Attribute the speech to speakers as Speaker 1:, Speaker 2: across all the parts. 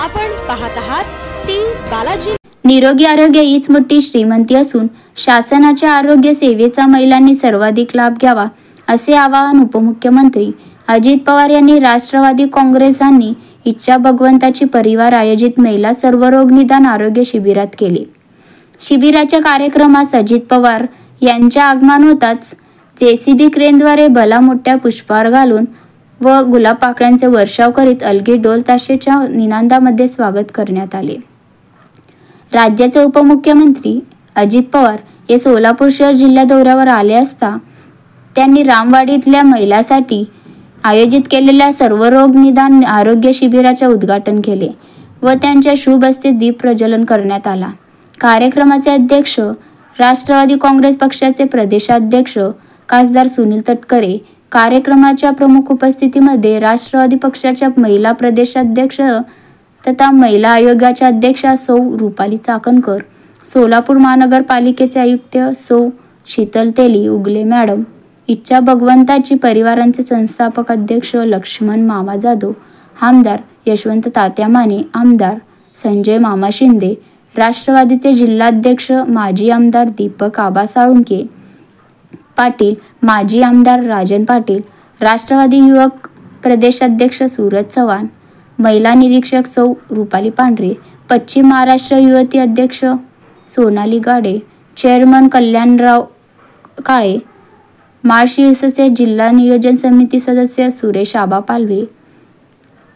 Speaker 1: आपण पाहत आहात ती बालाजी।
Speaker 2: निरोगी आरोग्य हीच मोठी श्रीमंती असून शासनाच्या आरोग्य सेवेचा महिलांनी सर्वाधिक लाभ घ्यावा असे आवाहन उपमुख्यमंत्री अजित पवार यांनी राष्ट्रवादी काँग्रेस आणि इच्छा भगवंताची परिवार आयोजित महिला सर्वरोग निदान आरोग्य शिबिरात केले। शिबिराच्या कार्यक्रमास अजित पवार यांच्या आगमन होताच जेसीबी क्रेनद्वारे भला मोठ्या पुष्पहार घालून व गुलाब पाकळ्यांचे वर्षाव करीत अलगी ढोल ताशेच्या निनादामध्ये स्वागत करण्यात आले। राज्याचे उपमुख्यमंत्री अजित पवार हे सोलापूर शहर जिल्हा दौऱ्यावर आले असता त्यांनी रामवाडीतल्या महिलांसाठी आयोजित केलेल्या सर्वरोग निदान आरोग्य शिबिराचे उद्घाटन केले व त्यांच्या शुभ हस्ते दीप प्रज्वलन करण्यात आला। कार्यक्रमाचे अध्यक्ष राष्ट्रवादी काँग्रेस पक्षाचे प्रदेशाध्यक्ष खासदार सुनील तटकरे, कार्यक्रमाच्या प्रमुख उपस्थितीमध्ये राष्ट्रवादी पक्षाच्या महिला प्रदेशाध्यक्ष तथा महिला आयोगाच्या अध्यक्षा सौ रुपाली चाकणकर, सोलापूर महानगरपालिकेचे आयुक्त सौ शीतल तेली उगले मॅडम, इच्छा भगवंताची परिवारांचे संस्थापक अध्यक्ष लक्ष्मण मामा जाधव, आमदार यशवंत तात्या माने, आमदार संजय मामा शिंदे, राष्ट्रवादीचे जिल्हाध्यक्ष माजी आमदार दीपक आबा साळुंके पाटील, माजी आमदार राजन पाटील, राष्ट्रवादी युवक प्रदेशाध्यक्ष सूरज चव्हाण, महिला निरीक्षक सौ रुपाली पांढरे, पश्चिम महाराष्ट्र युवती अध्यक्ष सोनाली गाडे, चेअरमन कल्याणराव काळे, माळशिरसचे जिल्हा नियोजन समिती सदस्य सुरेश आबा पालवे,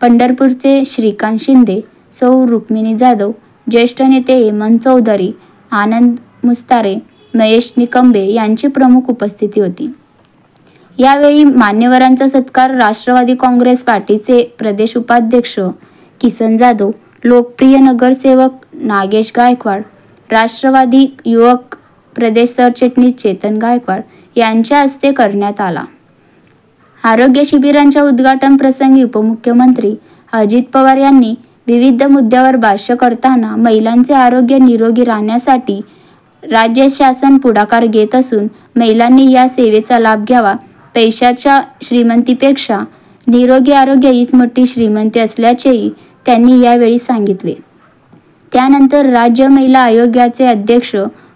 Speaker 2: पंढरपूरचे श्रीकांत शिंदे, सौ रुक्मिणी जाधव, ज्येष्ठ नेते हेमंत चौधरी, आनंद मुस्तारे, महेश निकंबे यांची प्रमुख उपस्थिती होती। यावेळी मान्यवरांचा सत्कार राष्ट्रवादी काँग्रेस पार्टीचे प्रदेश उपाध्यक्ष किसन जाधव, लोकप्रिय नगरसेवक नागेश गायकवाड, राष्ट्रवादी युवक प्रदेश सरचिटणीस चेतन गायकवाड यांच्या हस्ते करण्यात आला। आरोग्य शिबिरांच्या उद्घाटन प्रसंगी उपमुख्यमंत्री अजित पवार यांनी विविध मुद्द्यावर भाष्य करताना महिलांचे आरोग्य निरोगी राहण्यासाठी राज्य शासन पुढाकार घेत असून महिलांनी या सेवेचा लाभ घ्यावा। पैशाच्या श्रीमंतीपेक्षा निरोगी आरोग्य हीच मोठी श्रीमंती असल्याचेही त्यांनी यावेळी सांगितले। त्यानंतर राज्य महिला आयोगाचे अध्यक्ष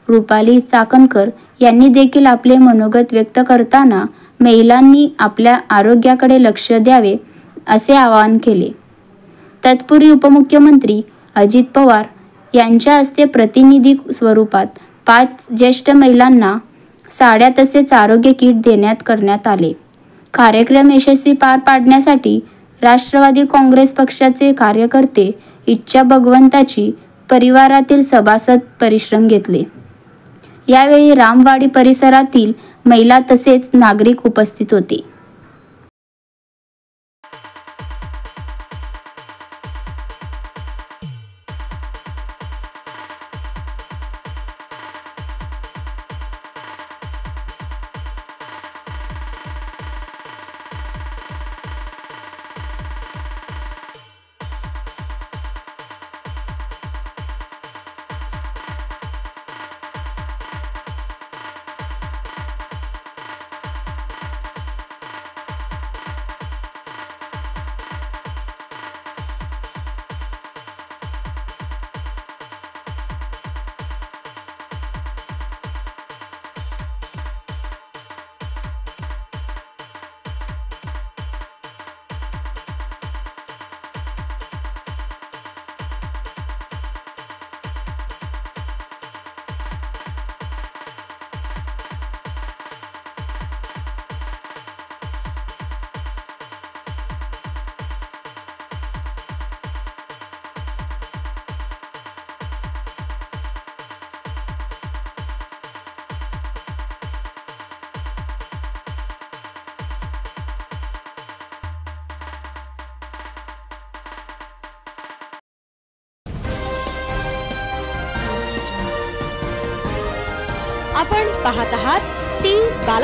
Speaker 2: रुपाली चाकणकर यांनी देखील आपले मनोगत व्यक्त करताना महिलांनी आपल्या आरोग्याकडे लक्ष द्यावे असे आवाहन केले। तत्पूर्वी उपमुख्यमंत्री अजित पवार यांच्या हस्ते प्रतिनिधी स्वरूपात 5 ज्येष्ठ महिलांना साड्या तसेच आरोग्य किट देण्यात करण्यात आले। कार्यक्रम यशस्वी पार पाडण्यासाठी राष्ट्रवादी काँग्रेस पक्षाचे कार्यकर्ते, इच्छा भगवंताची परिवारातील सभासद परिश्रम घेतले। यावेळी रामवाडी परिसरातील महिला तसेच नागरिक उपस्थित होते।
Speaker 1: आपण पाहत आहात ती बालाजी।